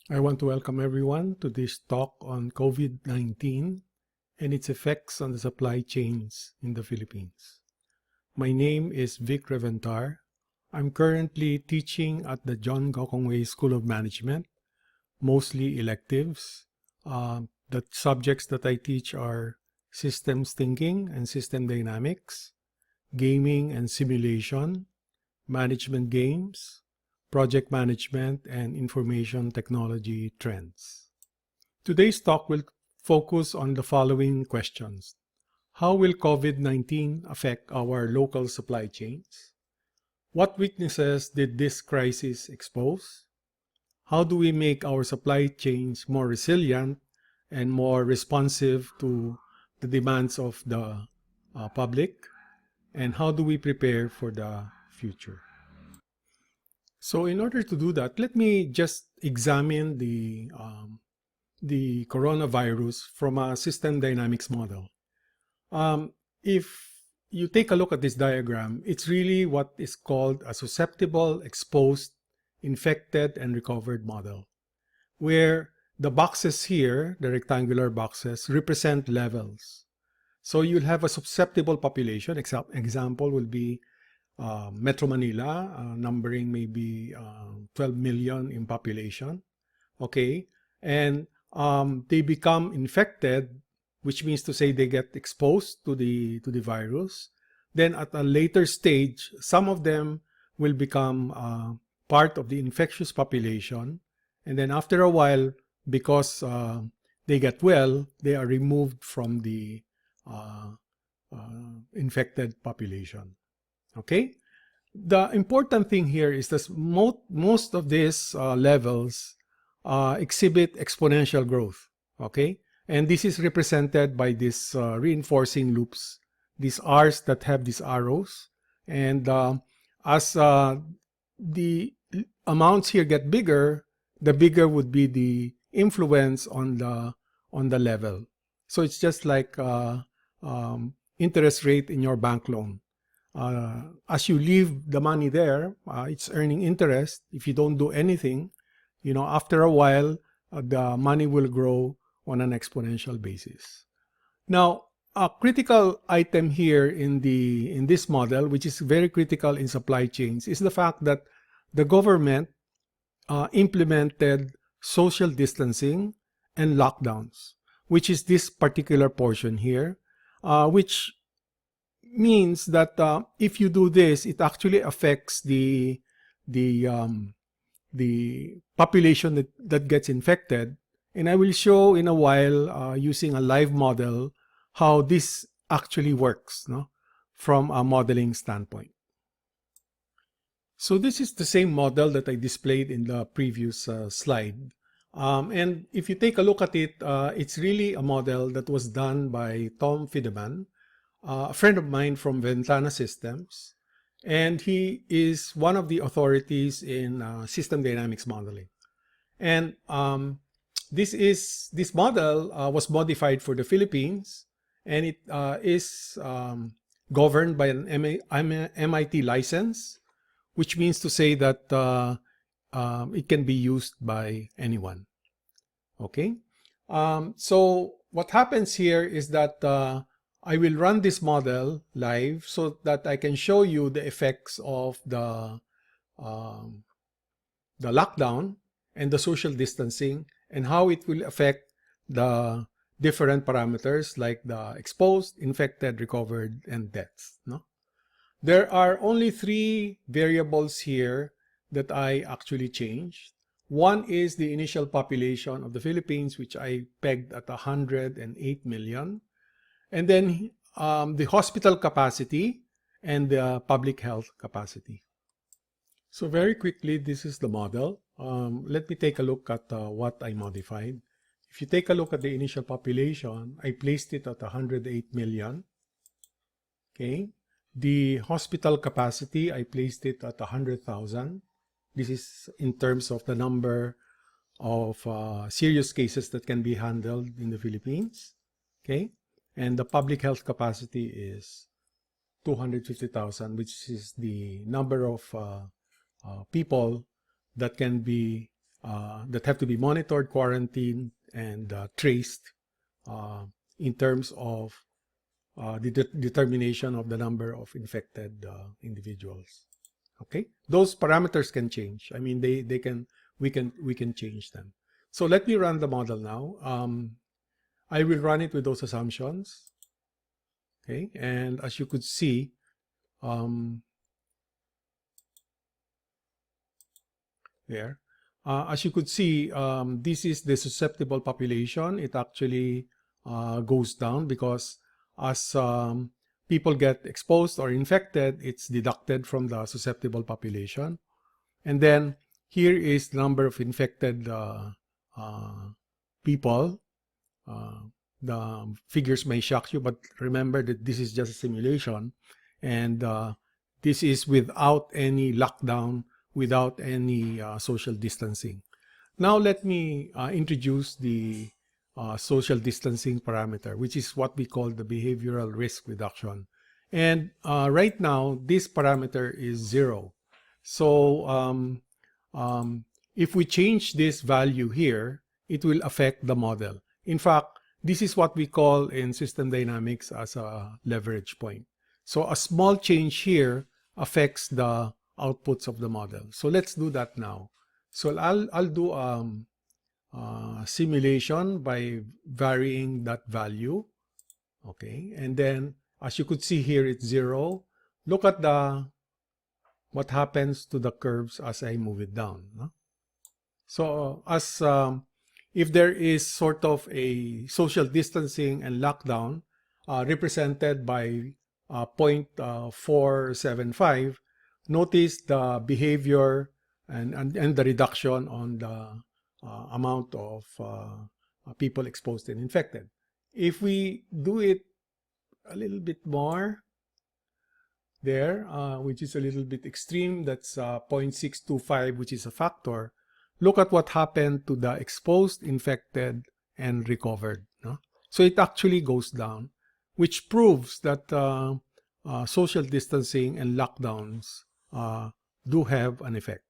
I want to welcome everyone to this talk on COVID-19 and its effects on the supply chains in the Philippines. My name is Vic Reventar. I'm currently teaching at the John Gokongwei School of Management, mostly electives. The subjects that I teach are systems thinking and system dynamics, gaming and simulation, management games, project management, and information technology trends. Today's talk will focus on the following questions. How will COVID-19 affect our local supply chains? What weaknesses did this crisis expose? How do we make our supply chains more resilient and more responsive to the demands of the public? And how do we prepare for the future? So in order to do that, let me just examine the coronavirus from a system dynamics model. If you take a look at this diagram, it's really what is called a susceptible, exposed, infected, and recovered model, where the boxes here, the rectangular boxes, represent levels. So you'll have a susceptible population. Example will be Metro Manila, numbering maybe 12 million in population. Okay, and they become infected, which means to say they get exposed to the virus. Then at a later stage, some of them will become part of the infectious population, and then after a while, because they get well, they are removed from the infected population. Okay, the important thing here is that most of these levels exhibit exponential growth. Okay, and this is represented by these reinforcing loops, these R's that have these arrows, and as the amounts here get bigger, the bigger would be the influence on the level. So it's just like interest rate in your bank loan. As you leave the money there, it's earning interest. If you don't do anything, after a while, the money will grow on an exponential basis. Now, a critical item here in this model, which is very critical in supply chains, is the fact that the government implemented social distancing and lockdowns, which is this particular portion here, which means that if you do this, it actually affects the population that gets infected. And I will show in a while using a live model how this actually works, from a modeling standpoint. So this is the same model that I displayed in the previous slide. And if you take a look at it, it's really a model that was done by Tom Fideman, a friend of mine from Ventana Systems, and he is one of the authorities in system dynamics modeling. And this model was modified for the Philippines, and it is governed by an MIT license, which means to say that it can be used by anyone. Okay, so what happens here is that I will run this model live so that I can show you the effects of the lockdown and the social distancing and how it will affect the different parameters like the exposed, infected, recovered, and deaths. There are only 3 variables here that I actually changed. One is the initial population of the Philippines, which I pegged at 108 million. And then the hospital capacity and the public health capacity. So very quickly, this is the model. Let me take a look at what I modified. If you take a look at the initial population, I placed it at 108 million. Okay. The hospital capacity, I placed it at 100,000. This is in terms of the number of serious cases that can be handled in the Philippines. Okay. And the public health capacity is 250,000, which is the number of people that can be that have to be monitored, quarantined, and traced in terms of the determination of the number of infected individuals. Okay, those parameters can change. I mean, we can change them. So let me run the model now. I will run it with those assumptions. Okay, and as you could see, there. As you could see, this is the susceptible population. It actually goes down because as people get exposed or infected, it's deducted from the susceptible population. And then here is the number of infected people. The figures may shock you, but remember that this is just a simulation, and this is without any lockdown, without any social distancing. Now let me introduce the social distancing parameter, which is what we call the behavioral risk reduction. And right now, this parameter is 0. So if we change this value here, it will affect the model. In fact, this is what we call in system dynamics as a leverage point. So a small change here affects the outputs of the model. So let's do that now. So I'll do simulation by varying that value. Okay, and then as you could see here, it's 0. Look at what happens to the curves as I move it down. No? So as if there is sort of a social distancing and lockdown represented by 0.475, notice the behavior and the reduction on the amount of people exposed and infected. If we do it a little bit more there, which is a little bit extreme, that's 0.625, which is a factor. Look at what happened to the exposed, infected, and recovered. No? So it actually goes down, which proves that social distancing and lockdowns do have an effect.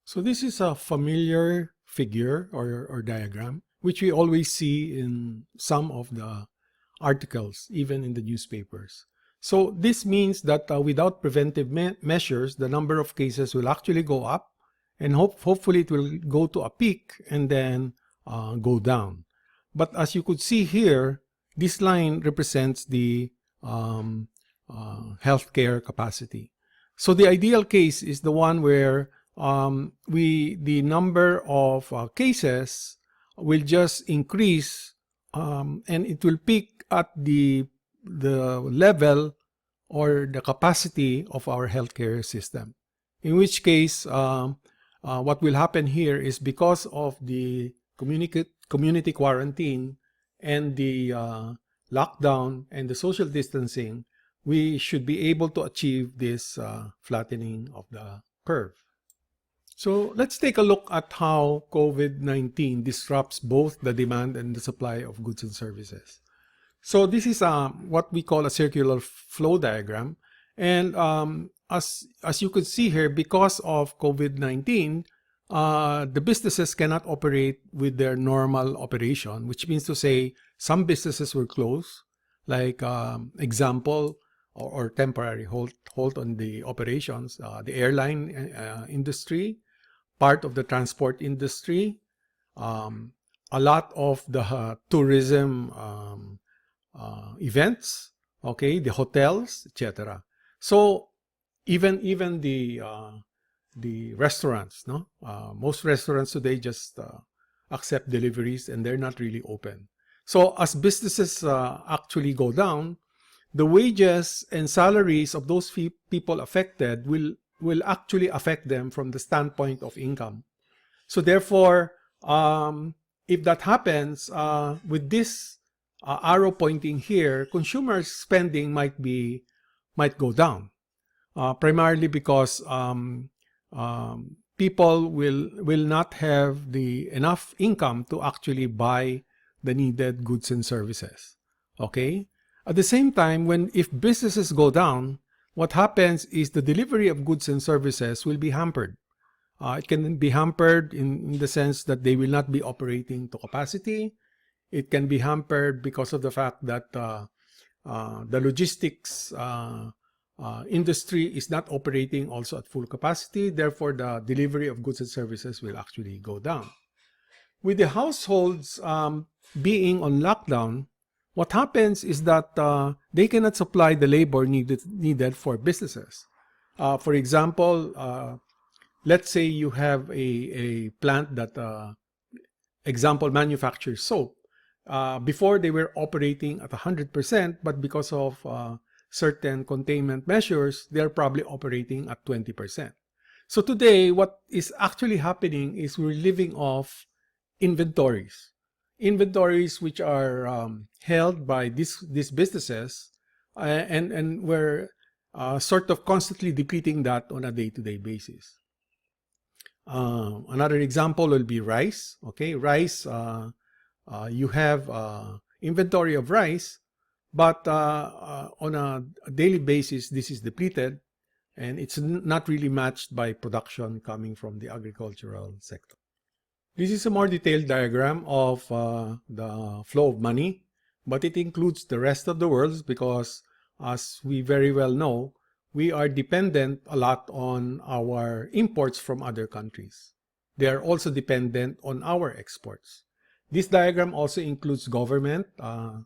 So this is a familiar figure or diagram, which we always see in some of the articles, even in the newspapers. So this means that without preventive measures, the number of cases will actually go up, and hopefully it will go to a peak and then go down. But as you could see here, this line represents the healthcare capacity. So the ideal case is the one where the number of cases will just increase and it will peak at the level or the capacity of our healthcare system. In which case, what will happen here is because of the community quarantine and the lockdown and the social distancing, we should be able to achieve this flattening of the curve. So let's take a look at how COVID-19 disrupts both the demand and the supply of goods and services. So this is what we call a circular flow diagram. And as you could see here, because of COVID-19, the businesses cannot operate with their normal operation, which means to say some businesses will close, like example or temporary halt on the operations, the airline industry, part of the transport industry, a lot of the tourism events, okay, the hotels, etc. So even the restaurants, no, most restaurants today just accept deliveries and they're not really open. So as businesses actually go down, the wages and salaries of those people affected will actually affect them from the standpoint of income. So therefore, if that happens, with this arrow pointing here, consumer spending might go down, primarily because people will not have enough income to actually buy the needed goods and services. Okay. At the same time, if businesses go down, what happens is the delivery of goods and services will be hampered. It can be hampered in the sense that they will not be operating to capacity. It can be hampered because of the fact that the logistics industry is not operating also at full capacity. Therefore, the delivery of goods and services will actually go down. With the households being on lockdown, what happens is that they cannot supply the labor needed for businesses. For example, let's say you have a plant that, example, manufactures soap. Before they were operating at 100%, but because of certain containment measures, they're probably operating at 20%. So today, what is actually happening is we're living off inventories. Inventories which are held by these businesses, and we're sort of constantly depleting that on a day-to-day basis. Another example will be rice. Okay, rice, you have inventory of rice, but on a daily basis, this is depleted, and it's not really matched by production coming from the agricultural sector. This is a more detailed diagram of the flow of money, but it includes the rest of the world because, as we very well know, we are dependent a lot on our imports from other countries. They are also dependent on our exports. This diagram also includes government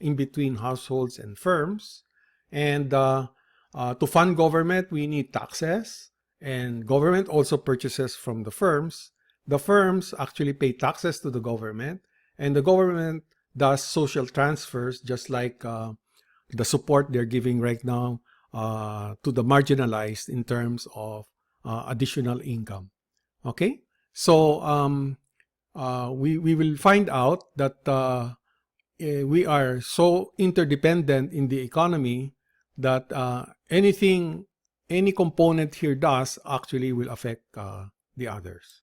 in between households and firms. And to fund government, we need taxes. And government also purchases from the firms. The firms actually pay taxes to the government. And the government does social transfers, just like the support they're giving right now to the marginalized in terms of additional income. Okay? So we will find out that we are so interdependent in the economy that any component here does actually will affect the others.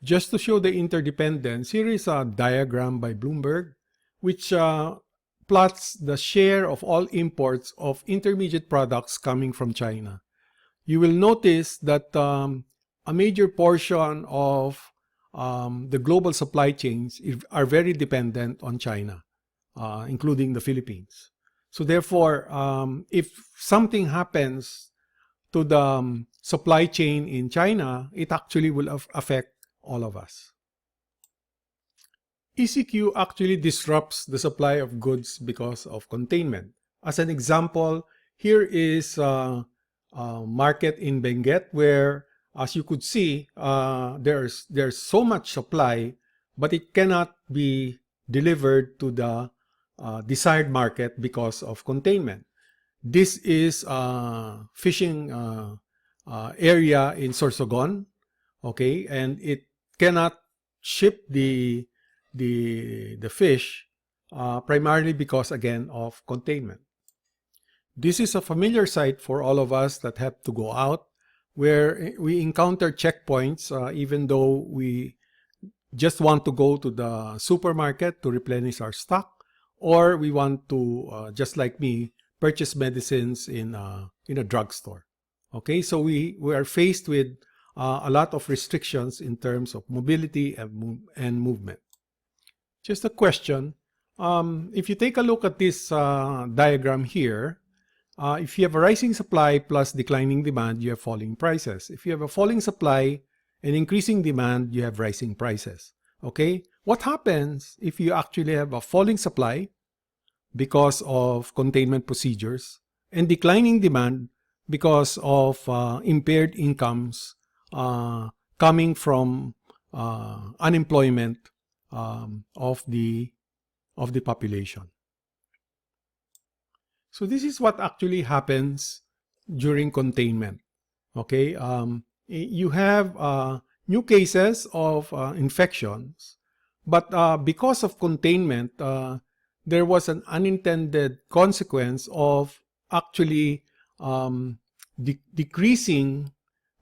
Just to show the interdependence, here is a diagram by Bloomberg, which plots the share of all imports of intermediate products coming from China. You will notice that a major portion of the global supply chains are very dependent on China, including the Philippines. So therefore, if something happens to the supply chain in China, it actually will affect all of us. ECQ actually disrupts the supply of goods because of containment. As an example, here is a market in Benguet where, as you could see, there's so much supply, but it cannot be delivered to the desired market because of containment. This is a fishing area in Sorsogon, okay, and it cannot ship the fish primarily because, again, of containment. This is a familiar sight for all of us that have to go out, where we encounter checkpoints even though we just want to go to the supermarket to replenish our stock, or we want to, just like me, purchase medicines in a drugstore. Okay, so we are faced with a lot of restrictions in terms of mobility and movement. Just a question. If you take a look at this diagram here, if you have a rising supply plus declining demand, you have falling prices. If you have a falling supply and increasing demand, you have rising prices. Okay? What happens if you actually have a falling supply because of containment procedures and declining demand because of impaired incomes coming from unemployment of the population? So this is what actually happens during containment. Okay, you have new cases of infections, but because of containment, there was an unintended consequence of actually decreasing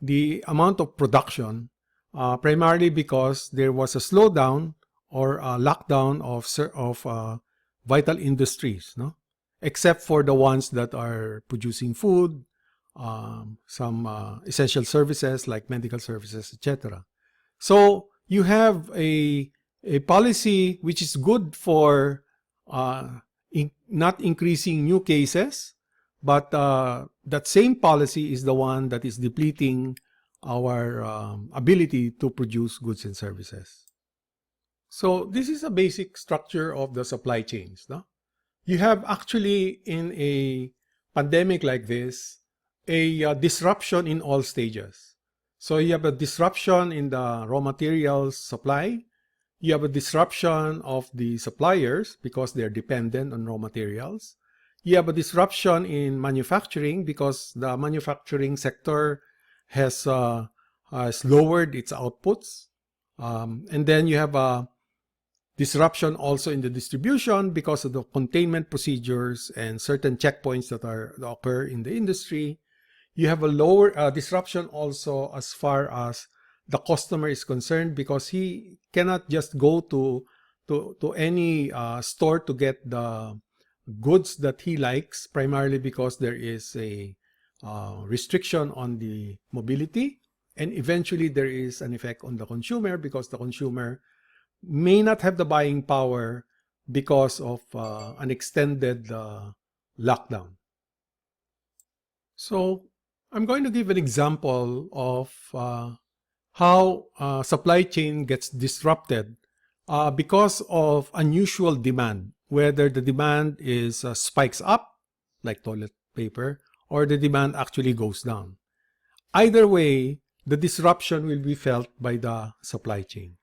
the amount of production, primarily because there was a slowdown or a lockdown of vital industries, no? Except for the ones that are producing food, some essential services like medical services, etc. So you have a policy which is good for not increasing new cases, but that same policy is the one that is depleting our ability to produce goods and services. So this is a basic structure of the supply chains. No? You have actually in a pandemic like this, a disruption in all stages. So you have a disruption in the raw materials supply. You have a disruption of the suppliers because they're dependent on raw materials. You have a disruption in manufacturing because the manufacturing sector has lowered its outputs. And then you have a disruption also in the distribution because of the containment procedures and certain checkpoints that occur in the industry. You have a lower disruption also as far as the customer is concerned because he cannot just go to any store to get the goods that he likes, primarily because there is a restriction on the mobility, and eventually there is an effect on the consumer because the consumer may not have the buying power because of an extended lockdown. So I'm going to give an example of how supply chain gets disrupted because of unusual demand, whether the demand is spikes up, like toilet paper, or the demand actually goes down. Either way, the disruption will be felt by the supply chain.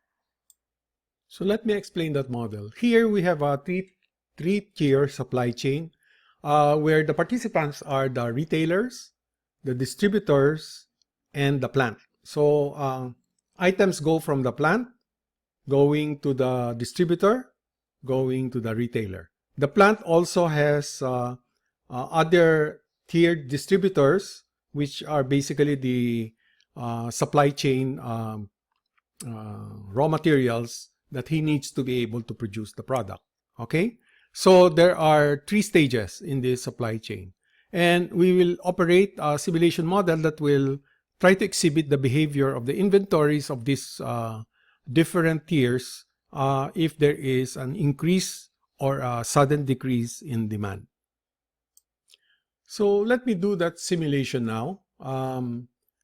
So let me explain that model. Here we have a three-tier supply chain where the participants are the retailers, the distributors, and the plant. So items go from the plant, going to the distributor, going to the retailer. The plant also has other tiered distributors, which are basically the supply chain raw materials that he needs to be able to produce the product. Okay? So there are 3 stages in this supply chain. And we will operate a simulation model that will try to exhibit the behavior of the inventories of these different tiers if there is an increase or a sudden decrease in demand. So let me do that simulation now,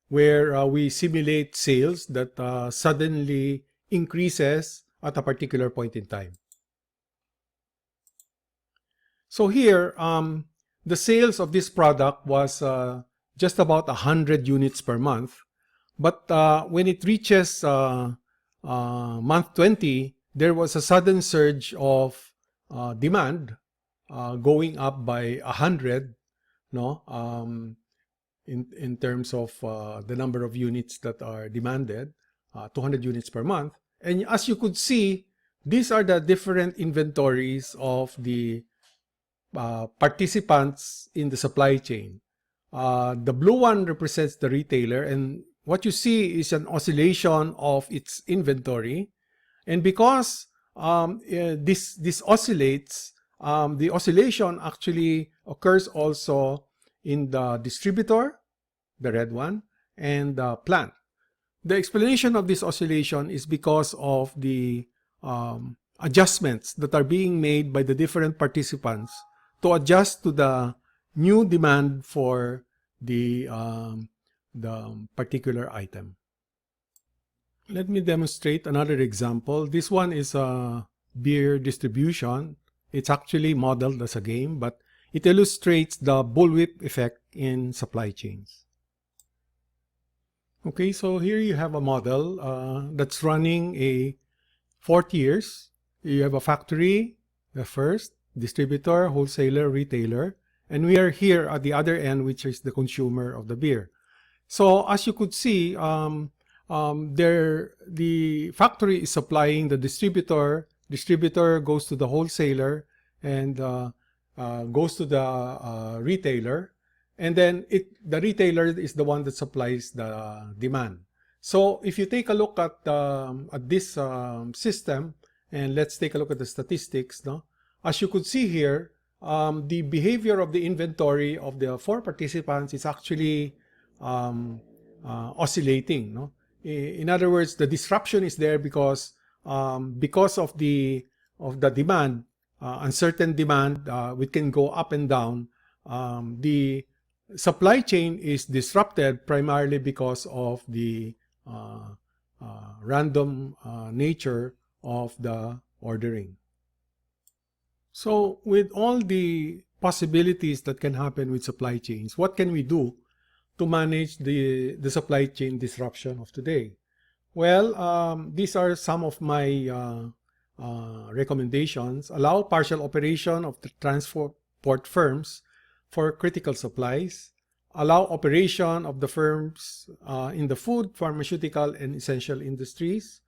where we simulate sales that suddenly increases at a particular point in time. So here, the sales of this product was just about 100 units per month. But when it reaches month 20, there was a sudden surge of demand going up by 100, no? In terms of the number of units that are demanded, 200 units per month. And as you could see, these are the different inventories of the participants in the supply chain. The blue one represents the retailer, and what you see is an oscillation of its inventory. And because this oscillates, the oscillation actually occurs also in the distributor, the red one, and the plant. The explanation of this oscillation is because of the adjustments that are being made by the different participants to adjust to the new demand for the particular item. Let me demonstrate another example. This one is a beer distribution. It's actually modeled as a game, but it illustrates the bullwhip effect in supply chains. Okay, so here you have a model that's running 4 tiers. You have a factory, the first, distributor, wholesaler, retailer, and we are here at the other end, which is the consumer of the beer. So as you could see, the factory is supplying the distributor goes to the wholesaler and goes to the retailer, and then the retailer is the one that supplies the demand. So if you take a look at this system, and let's take a look at the statistics, no? As you could see here, the behavior of the inventory of the 4 participants is actually oscillating. No? In other words, the disruption is there because of the demand, uncertain demand, which can go up and down. The supply chain is disrupted primarily because of the random nature of the ordering. So with all the possibilities that can happen with supply chains, what can we do to manage the supply chain disruption of today? Well, these are some of my recommendations. Allow partial operation of the transport firms for critical supplies. Allow operation of the firms in the food, pharmaceutical, and essential industries.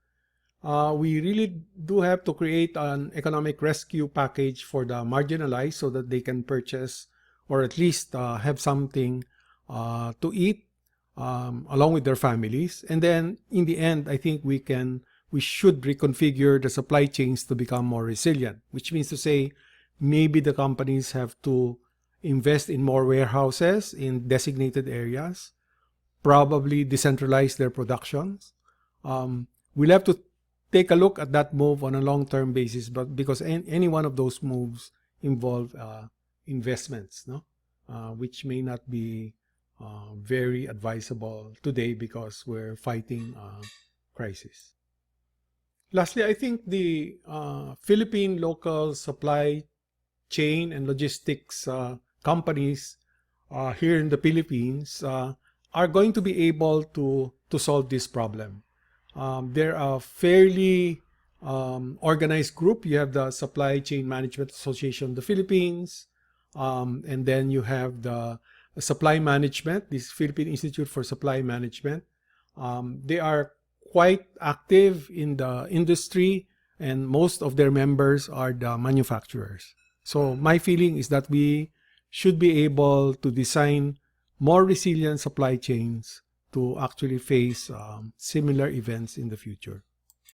We really do have to create an economic rescue package for the marginalized so that they can purchase or at least have something to eat along with their families. And then in the end, I think we should reconfigure the supply chains to become more resilient, which means to say maybe the companies have to invest in more warehouses in designated areas, probably decentralize their productions. We'll have to take a look at that move on a long-term basis, but because any one of those moves involve investments, no? Which may not be very advisable today because we're fighting crisis. Lastly, I think the Philippine local supply chain and logistics companies here in the Philippines are going to be able to solve this problem. They're a fairly organized group. You have the Supply Chain Management Association of the Philippines, and then you have the Supply Management, this Philippine Institute for Supply Management. They are quite active in the industry, and most of their members are the manufacturers. So my feeling is that we should be able to design more resilient supply chains to actually face similar events in the future.